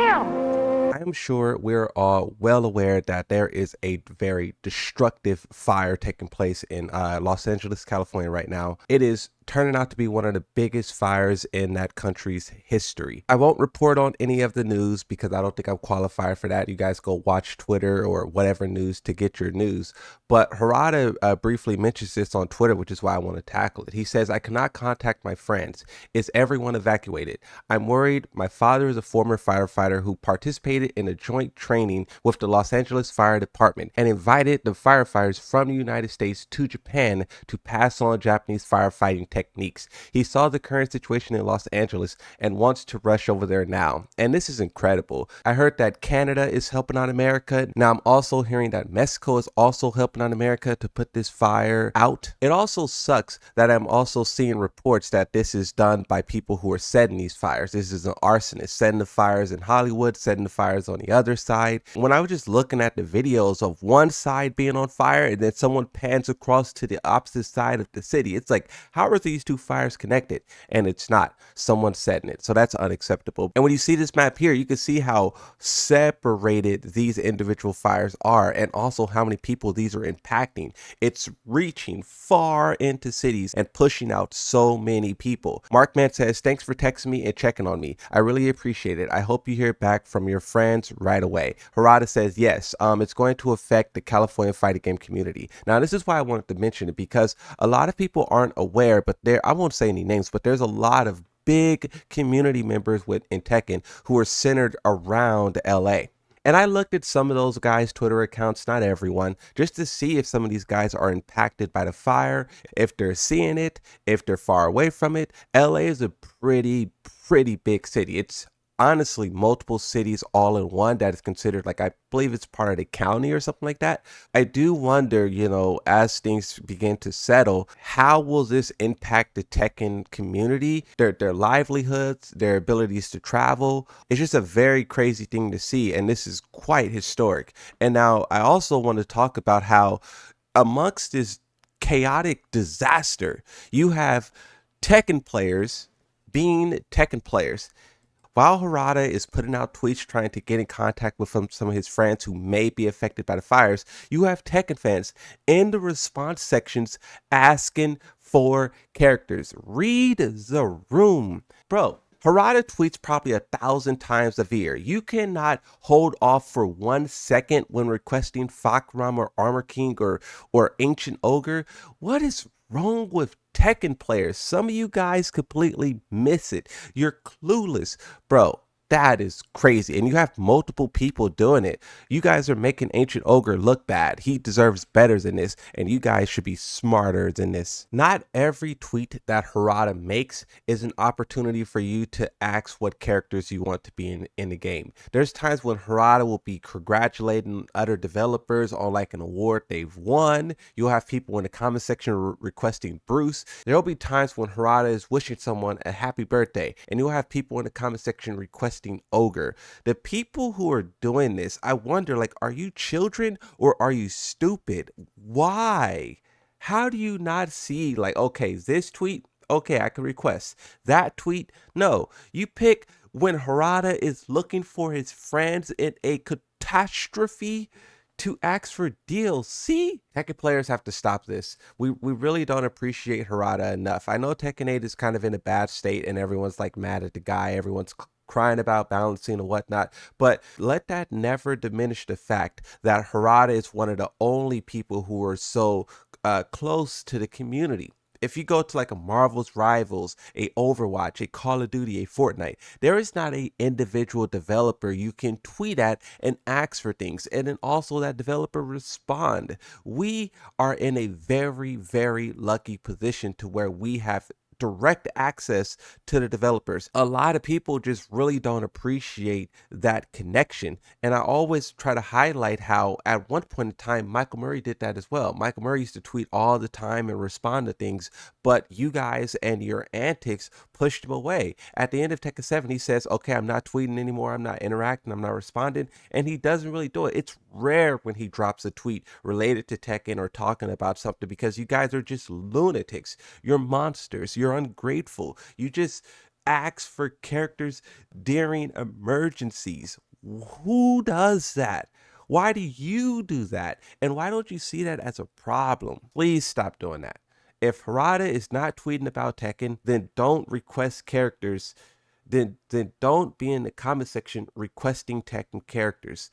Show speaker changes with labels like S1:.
S1: I am sure we're all well aware that there is a very destructive fire taking place in Los Angeles, California right now. It is turning out to be one of the biggest fires in that country's history. I won't report on any of the news because I don't think I'm qualified for that. You guys go watch Twitter or whatever news to get your news. But Harada briefly mentions this on Twitter, which is why I want to tackle it. He says, "I cannot contact my friends. Is everyone evacuated? I'm worried. My father is a former firefighter who participated in a joint training with the Los Angeles Fire Department and invited the firefighters from the United States to Japan to pass on Japanese firefighting techniques. He saw the current situation in Los Angeles and wants to rush over there now." And this is incredible. I heard that Canada is helping out America. Now I'm also hearing that Mexico is also helping out America to put this fire out. It also sucks that I'm also seeing reports that this is done by people who are setting these fires. This is an arsonist setting the fires in Hollywood, setting the fires on the other side. When I was just looking at the videos of one side being on fire and then someone pans across to the opposite side of the city, it's like, how are these two fires connected? And it's not. Someone's setting it. So that's unacceptable. And when you see this map here, you can see how separated these individual fires are and also how many people these are impacting. It's reaching far into cities and pushing out so many people. Markman says, "Thanks for texting me and checking on me. I really appreciate it. I hope you hear back from your friends right away." Harada says, "Yes, it's going to affect the California fighting game community." Now, this is why I wanted to mention it because a lot of people aren't aware, but I won't say any names, but there's a lot of big community members in Tekken who are centered around LA. And I looked at some of those guys' Twitter accounts, not everyone, just to see if some of these guys are impacted by the fire, if they're seeing it, if they're far away from it. LA is a pretty big city. It's honestly multiple cities all in one that is considered, like, I believe it's part of the county or something like that. I do wonder, as things begin to settle, how will this impact the Tekken community, their livelihoods, their abilities to travel? It's just a very crazy thing to see, and this is quite historic. And now I also want to talk about how amongst this chaotic disaster, you have Tekken players being Tekken players. While Harada is putting out tweets trying to get in contact with some of his friends who may be affected by the fires, you have Tekken fans in the response sections asking for characters. Read the room. Bro, Harada tweets probably 1,000 times a year. You cannot hold off for 1 second when requesting Fakram or Armor King or Ancient Ogre. What is wrong with Tekken players? Some of you guys completely miss it. You're clueless. Bro, that is crazy. And you have multiple people doing it. You guys are making Ancient Ogre look bad. He deserves better than this, and you guys should be smarter than this. Not every tweet that Harada makes is an opportunity for you to ask what characters you want to be in the game. There's times when Harada will be congratulating other developers on like an award they've won. You'll have people in the comment section requesting Bruce. There'll be times when Harada is wishing someone a happy birthday, and you'll have people in the comment section requesting Ogre. The people who are doing this, I wonder, like, are you children or are you stupid? Why? How do you not see, like, okay, this tweet, okay, I can request. That tweet, no. You pick when Harada is looking for his friends in a catastrophe to ask for DLC. Tekken players have to stop this. We really don't appreciate Harada enough. I know Tekken 8 is kind of in a bad state and everyone's like mad at the guy. Everyone's crying about balancing and whatnot, but let that never diminish the fact that Harada is one of the only people who are so close to the community. If you go to like a Marvel's Rivals, a Overwatch, a Call of Duty, a Fortnite, there is not a individual developer you can tweet at and ask for things, and then also that developer respond. We are in a very lucky position to where we have direct access to the developers. A lot of people just really don't appreciate that connection. And I always try to highlight how at one point in time, Michael Murray did that as well. Michael Murray used to tweet all the time and respond to things, but you guys and your antics pushed him away. At the end of Tekken 7, he says, okay, I'm not tweeting anymore. I'm not interacting. I'm not responding. And he doesn't really do it. It's rare when he drops a tweet related to Tekken or talking about something because you guys are just lunatics. You're monsters. You're ungrateful. You just asks for characters during emergencies. Who does that? Why do you do that? And why don't you see that as a problem? Please stop doing that. If Harada is not tweeting about Tekken, then don't request characters. Then don't be in the comment section requesting Tekken characters.